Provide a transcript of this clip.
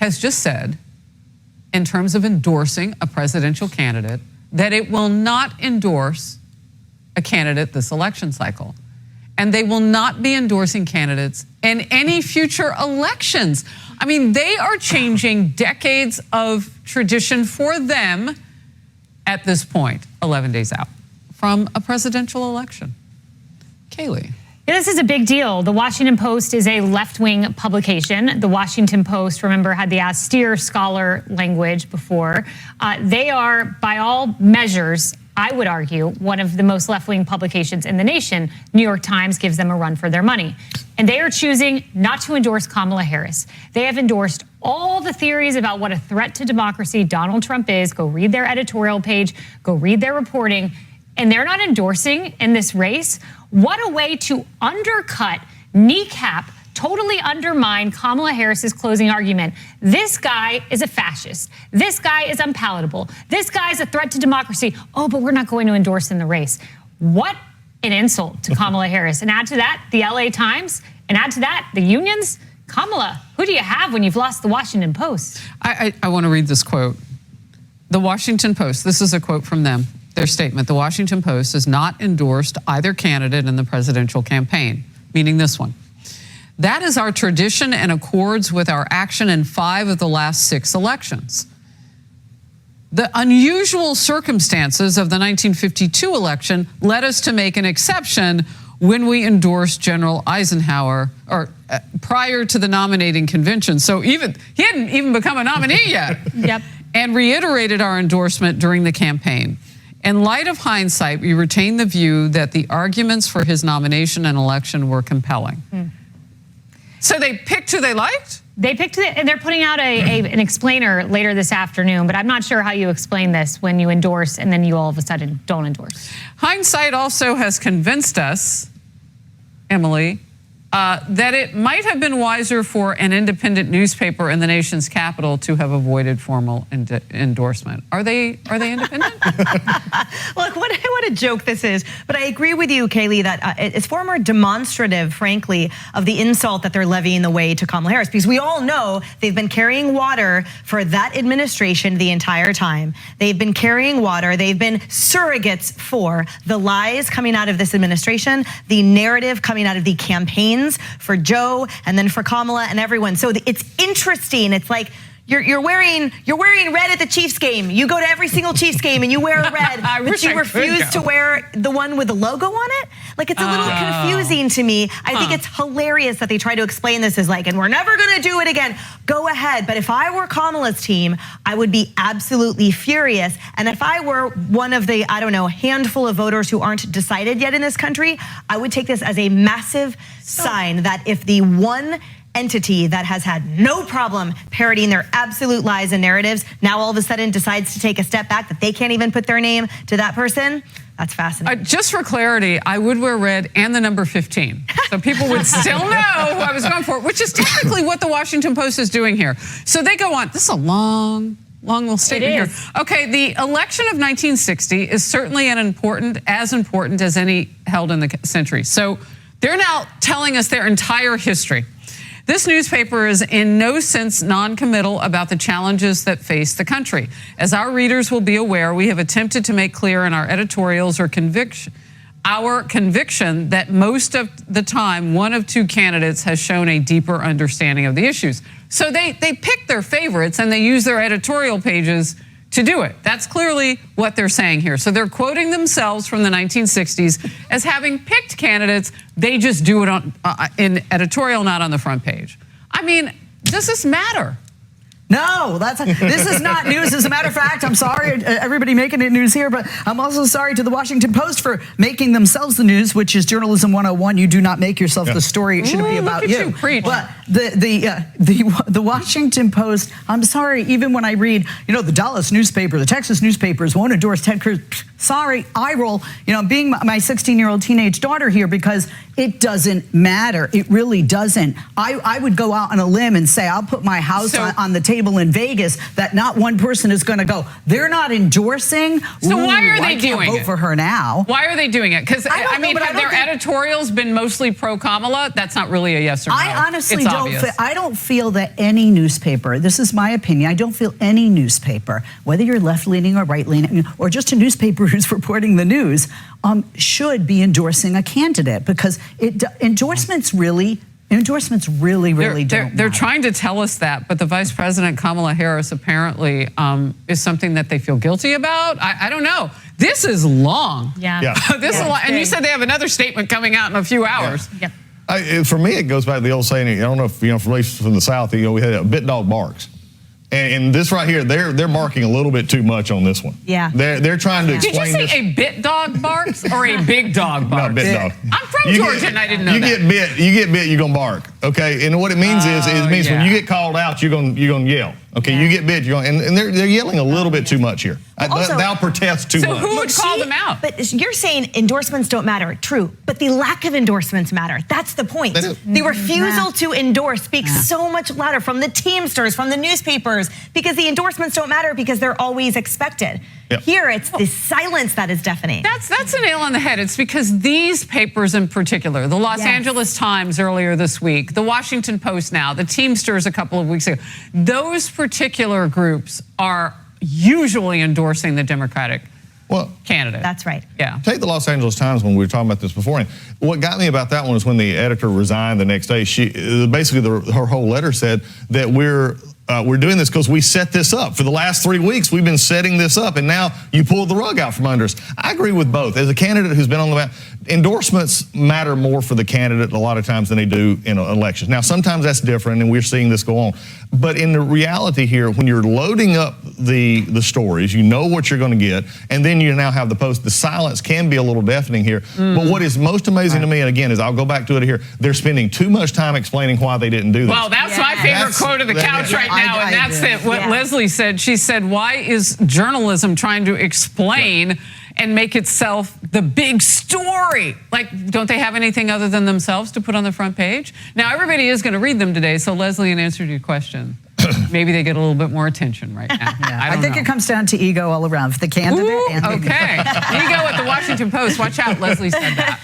has just said, in terms of endorsing a presidential candidate, that it will not endorse a candidate this election cycle. And they will not be endorsing candidates in any future elections. I mean, they are changing decades of tradition for them at this point, 11 days out from a presidential election. Kaylee. Yeah, this is a big deal. The Washington Post is a left-wing publication. The Washington Post, remember, had the austere scholar language before. They are, by all measures, I would argue, one of the most left-wing publications in the nation. New York Times gives them a run for their money. And they are choosing not to endorse Kamala Harris. They have endorsed all the theories about what a threat to democracy Donald Trump is. Go read their editorial page, go read their reporting. And they're not endorsing in this race. What a way to undercut, kneecap, totally undermine Kamala Harris's closing argument. This guy is a fascist. This guy is unpalatable. This guy is a threat to democracy. Oh, but we're not going to endorse in the race. What an insult to Kamala Harris. And add to that, the LA Times, and add to that, the unions. Kamala, who do you have when you've lost the Washington Post? I want to read this quote. The Washington Post, this is a quote from them. Their statement, the Washington Post has not endorsed either candidate in the presidential campaign, meaning this one. That is our tradition and accords with our action in 5 of the last 6 elections. The unusual circumstances of the 1952 election led us to make an exception when we endorsed General Eisenhower prior to the nominating convention. So he hadn't even become a nominee yet. Yep. And reiterated our endorsement during the campaign. In light of hindsight, we retain the view that the arguments for his nomination and election were compelling. So they picked who they liked? They picked it, and they're putting out an explainer later this afternoon, but I'm not sure how you explain this when you endorse and then you all of a sudden don't endorse. Hindsight also has convinced us, Emily, that it might have been wiser for an independent newspaper in the nation's capital to have avoided formal endorsement. Are they independent? Look, what a joke this is. But I agree with you, Kaylee, that it's far more demonstrative, frankly, of the insult that they're levying the way to Kamala Harris. Because we all know they've been carrying water for that administration the entire time. They've been carrying water. They've been surrogates for the lies coming out of this administration, the narrative coming out of the campaigns for Joe and then for Kamala and everyone. So it's interesting. It's like you're wearing red at the Chiefs game. You go to every single Chiefs game and you wear red, but you refuse to wear the one with the logo on it. Like, it's a little confusing to me. I think it's hilarious that they try to explain this as like, and we're never going to do it again. Go ahead. But if I were Kamala's team, I would be absolutely furious. And if I were one of the, I don't know, handful of voters who aren't decided yet in this country, I would take this as a massive sign that if the one entity that has had no problem parroting their absolute lies and narratives now all of a sudden decides to take a step back, that they can't even put their name to that person, that's fascinating. Just for clarity, I would wear red and the number 15. So people would still know who I was going for, which is technically what the Washington Post is doing here. So they go on, this is a long little statement here. Okay, the election of 1960 is certainly as important as any held in the century. So they're now telling us their entire history. This newspaper is in no sense non-committal about the challenges that face the country. As our readers will be aware, we have attempted to make clear in our editorials our conviction that most of the time, one of 2 candidates has shown a deeper understanding of the issues. So they pick their favorites and they use their editorial pages to do it. That's clearly what they're saying here. So they're quoting themselves from the 1960s as having picked candidates. They just do it in editorial, not on the front page. I mean, does this matter? No, this is not news. As a matter of fact, I'm sorry, everybody making it news here, but I'm also sorry to the Washington Post for making themselves the news, which is journalism 101. You do not make yourself the story. It shouldn't be about you. But the Washington Post, I'm sorry, even when I read, the Dallas newspaper, the Texas newspapers won't endorse Ted Cruz. Sorry, I roll, being my 16-year-old teenage daughter here, because it doesn't matter. It really doesn't. I would go out on a limb and say, I'll put my house on the table table in Vegas that not one person is going to go, they're not endorsing. So why are they I can't doing vote it? for her now. Why are they doing it? Because, I mean, know, but have their editorials been mostly pro-Kamala? That's not really a yes or no. I honestly It's don't obvious. I don't feel that any newspaper, this is my opinion, I don't feel any newspaper, whether you're left-leaning or right-leaning, or just a newspaper who's reporting the news, should be endorsing a candidate, because endorsements really don't They're matter. trying to tell us that, but the Vice President, Kamala Harris, apparently is something that they feel guilty about. I don't know. This is long. Yeah. This is long. And you said they have another statement coming out in a few hours. Yep. For me, it goes back to the old saying, I don't know if, from the South, we had a bit dog barks. And this right here, they're barking a little bit too much on this one. Yeah. They're trying to Did you explain say this. a bit dog barks or a big dog barks? No, bit dog. I'm from Georgia and I didn't know that. You get bit, you're gonna bark. Okay, and what it means it means when you get called out, you're gonna yell. Okay, you get bit, and they're yelling a little bit too much here. Also, thou protest too So much. who would call them out? But you're saying endorsements don't matter. True, but the lack of endorsements matter. That's the point. The refusal to endorse speaks so much louder from the Teamsters, from the newspapers, because the endorsements don't matter because they're always expected. Yep. Here, it's the silence that is deafening. That's a nail on the head. It's because these papers in particular, the Los Angeles Times earlier this week, the Washington Post now, the Teamsters a couple of weeks ago, those particular groups are usually endorsing the Democratic candidate. That's right. Yeah. Take the Los Angeles Times when we were talking about this before. What got me about that one is when the editor resigned the next day. Her whole letter said that we're doing this because we set this up. For the last 3 weeks, we've been setting this up, and now you pulled the rug out from under us. I agree with both. As a candidate who's been on the map, endorsements matter more for the candidate a lot of times than they do in elections. Now, sometimes that's different, and we're seeing this go on. But in the reality here, when you're loading up the stories, you know what you're going to get, and then you now have the post. The silence can be a little deafening here. But what is most amazing to me, and again, is I'll go back to it here, they're spending too much time explaining why they didn't do this. Well, that's my favorite quote of the couch right now, and that's what Leslie said. She said, why is journalism trying to explain and make itself the big story? Like, don't they have anything other than themselves to put on the front page? Now, everybody is going to read them today, so Leslie, in answer to your question, maybe they get a little bit more attention right now. I think it comes down to ego all around for the candidate. Okay. Ego at the Washington Post. Watch out, Leslie said that.